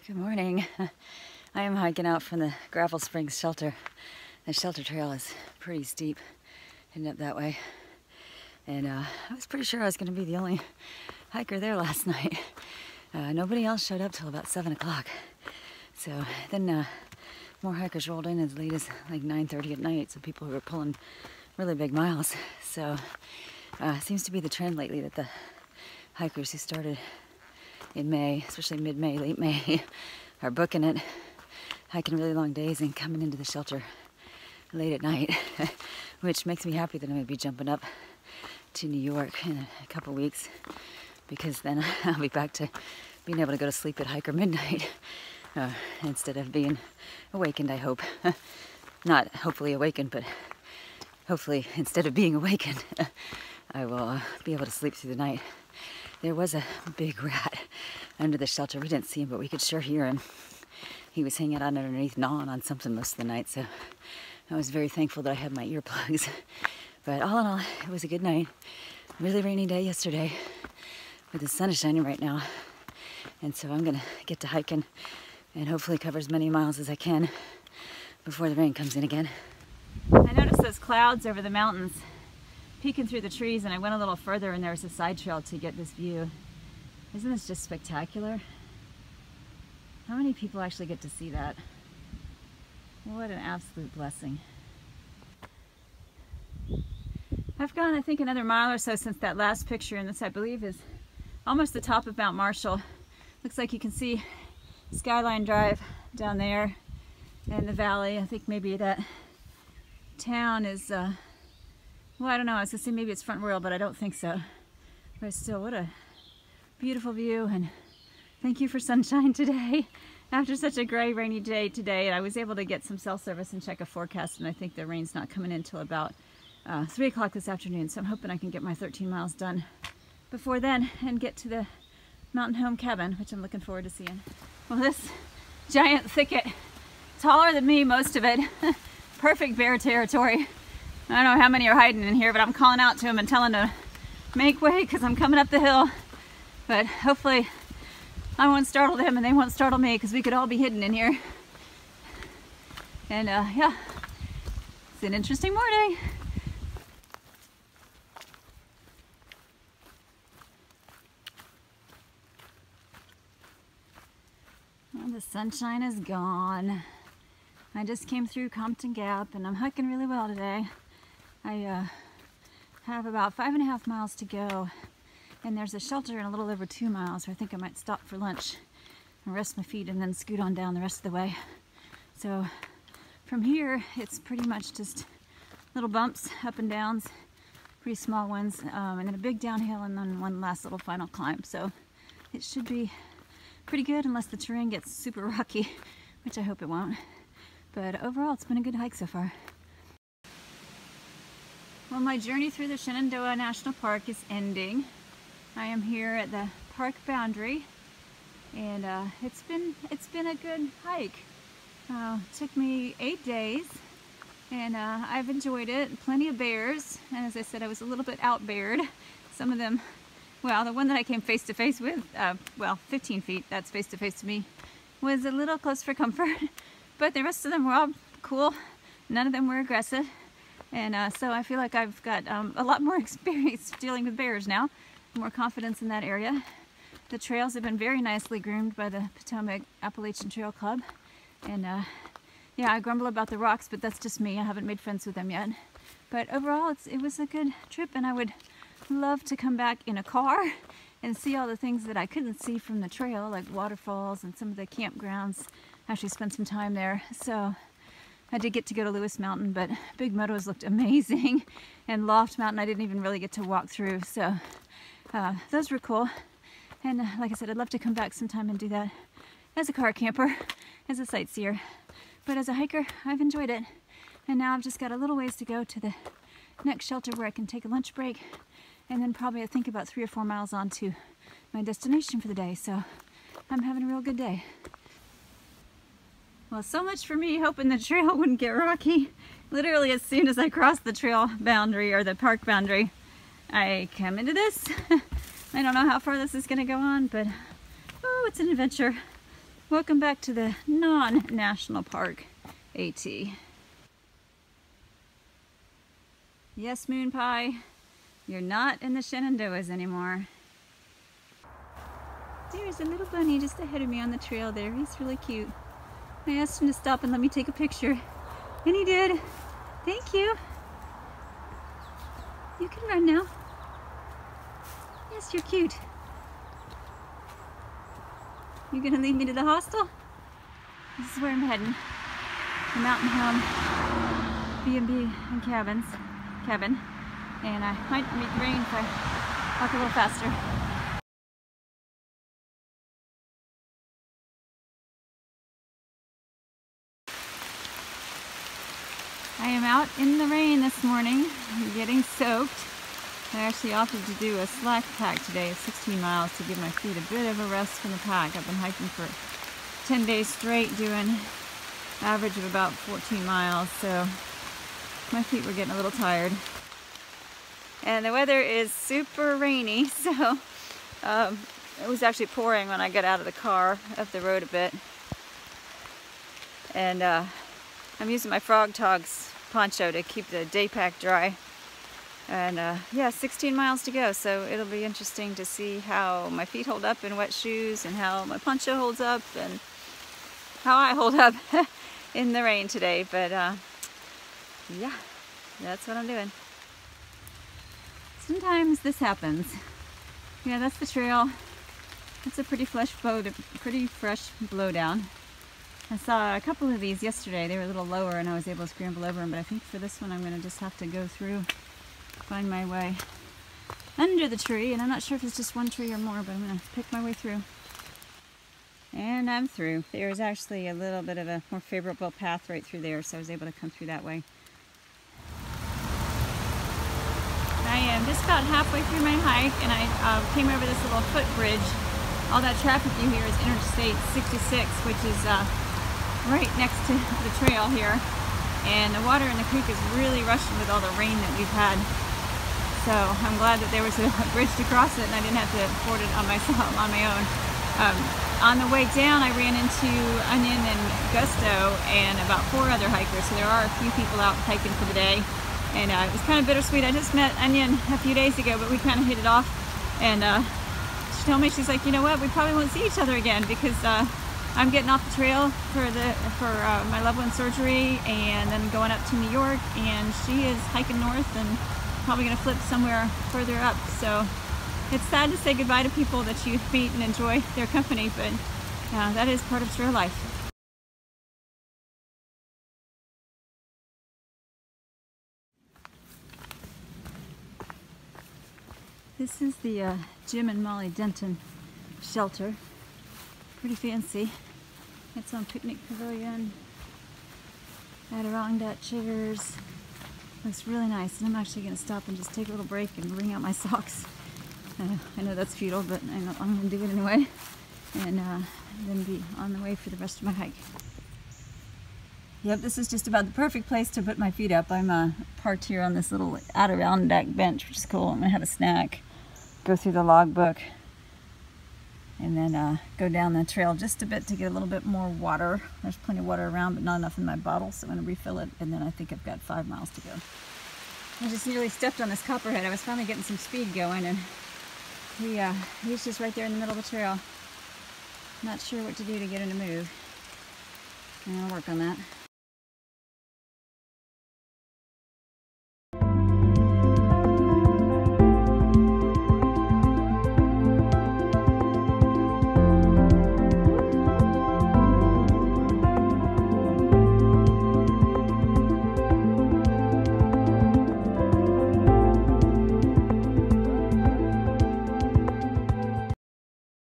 Good morning. I am hiking out from the Gravel Springs shelter. The shelter trail is pretty steep, heading up that way. And I was pretty sure I was going to be the only hiker there last night. Nobody else showed up till about 7 o'clock. So then more hikers rolled in as late as like 9:30 at night. So people who were pulling really big miles. So it seems to be the trend lately that the hikers who started in May, especially mid-May, late May, are booking it, hiking really long days and coming into the shelter late at night, which makes me happy that I'm going to be jumping up to New York in a couple weeks, because then I'll be back to being able to go to sleep at hike or midnight instead of being awakened, I hope. Not hopefully awakened, but hopefully instead of being awakened, I will be able to sleep through the night. There was a big rat under the shelter. We didn't see him, but we could sure hear him. He was hanging out underneath, gnawing on something most of the night, so I was very thankful that I had my earplugs. But all in all, it was a good night. Really rainy day yesterday, but the sun is shining right now. And so I'm gonna get to hiking and hopefully cover as many miles as I can before the rain comes in again. I noticed those clouds over the mountains peeking through the trees, and I went a little further and there was a side trail to get this view. Isn't this just spectacular? How many people actually get to see that? What an absolute blessing. I've gone, I think, another mile or so since that last picture, and this, I believe, is almost the top of Mount Marshall. Looks like you can see Skyline Drive down there in the valley. I think maybe that town is well, I don't know, I was gonna say maybe it's Front Royal, but I don't think so. But still, what a beautiful view, and thank you for sunshine today. After such a gray, rainy day today, I was able to get some cell service and check a forecast, and I think the rain's not coming in until about 3 o'clock this afternoon, so I'm hoping I can get my 13 miles done before then and get to the Mountain Home Cabbin, which I'm looking forward to seeing. Well, this giant thicket, taller than me, most of it, perfect bear territory. I don't know how many are hiding in here, but I'm calling out to them and telling them to make way because I'm coming up the hill. But hopefully I won't startle them and they won't startle me, because we could all be hidden in here. And yeah, it's an interesting morning. Well, the sunshine is gone. I just came through Compton Gap and I'm hiking really well today. I have about 5.5 miles to go, and there's a shelter in a little over 2 miles where I think I might stop for lunch and rest my feet and then scoot on down the rest of the way. So from here, it's pretty much just little bumps, up and downs, pretty small ones, and then a big downhill, and then one last little final climb. So it should be pretty good unless the terrain gets super rocky, which I hope it won't. But overall, it's been a good hike so far. Well, my journey through the Shenandoah National Park is ending. I am here at the park boundary, and it's been a good hike. Took me 8 days, and I've enjoyed it. Plenty of bears, and as I said, I was a little bit out-beared. Some of them, well, the one that I came face to face with, well, 15 feet, that's face to face to me, was a little close for comfort, but the rest of them were all cool. None of them were aggressive. And so I feel like I've got a lot more experience dealing with bears now, more confidence in that area. The trails have been very nicely groomed by the Potomac Appalachian Trail Club. And yeah, I grumble about the rocks, but that's just me. I haven't made friends with them yet. But overall, it was a good trip, and I would love to come back in a car and see all the things that I couldn't see from the trail, like waterfalls and some of the campgrounds. Actually spent some time there. So I did get to go to Lewis Mountain, but Big Meadows looked amazing, and Loft Mountain I didn't even really get to walk through, so those were cool. And like I said, I'd love to come back sometime and do that as a car camper, as a sightseer. But as a hiker, I've enjoyed it. And now I've just got a little ways to go to the next shelter where I can take a lunch break, and then probably I think about 3 or 4 miles on to my destination for the day. So I'm having a real good day. Well, so much for me hoping the trail wouldn't get rocky. Literally as soon as I crossed the trail boundary, or the park boundary, I come into this. I don't know how far this is going to go on, but oh, it's an adventure. Welcome back to the non-national park AT. Yes, Moon Pie, you're not in the Shenandoahs anymore. There's a little bunny just ahead of me on the trail there. He's really cute. I asked him to stop and let me take a picture, and he did. Thank you. You can run now. Yes, you're cute. You gonna lead me to the hostel? This is where I'm heading. The Mountain Home B&B and cabin. And I might meet the rain if I walk a little faster. I am out in the rain this morning, getting soaked. I actually opted to do a slack pack today, 16 miles, to give my feet a bit of a rest from the pack. I've been hiking for 10 days straight, doing average of about 14 miles, so my feet were getting a little tired. And the weather is super rainy, so it was actually pouring when I got out of the car, up the road a bit. And I'm using my Frog Togs poncho to keep the day pack dry. And yeah, 16 miles to go, so it'll be interesting to see how my feet hold up in wet shoes and how my poncho holds up and how I hold up in the rain today. But yeah, that's what I'm doing. Sometimes this happens. Yeah, that's the trail. It's a pretty fresh blowdown. I saw a couple of these yesterday. They were a little lower and I was able to scramble over them, but I think for this one I'm going to just have to go through, find my way under the tree, and I'm not sure if it's just one tree or more, but I'm going to pick my way through. And I'm through. There's actually a little bit of a more favorable path right through there, so I was able to come through that way. I am just about halfway through my hike, and I came over this little footbridge. All that traffic you hear is Interstate 66, which is right next to the trail here. And the water in the creek is really rushing with all the rain that we've had. So I'm glad that there was a bridge to cross it and I didn't have to ford it on my own. On the way down, I ran into Onion and Gusto and about 4 other hikers. So there are a few people out hiking for the day. And it was kind of bittersweet. I just met Onion a few days ago, but we kind of hit it off. And she told me, she's like, you know what, we probably won't see each other again because I'm getting off the trail for my loved one's surgery and then going up to New York, and she is hiking north and probably going to flip somewhere further up. So it's sad to say goodbye to people that you meet and enjoy their company, but that is part of trail life. This is the Jim and Molly Denton shelter. Pretty fancy. It's on picnic pavilion, Adirondack chairs. Looks really nice, and I'm actually going to stop and just take a little break and wring out my socks. I know that's futile, but I'm going to do it anyway, and then be on the way for the rest of my hike. Yep, this is just about the perfect place to put my feet up. I'm parked here on this little Adirondack bench, which is cool. I'm going to have a snack, go through the logbook, and then go down the trail just a bit to get a little bit more water. There's plenty of water around, but not enough in my bottle, so I'm going to refill it, and then I think I've got 5 miles to go. I just nearly stepped on this copperhead. I was finally getting some speed going, and he's just right there in the middle of the trail. Not sure what to do to get him to move. I'm going to work on that.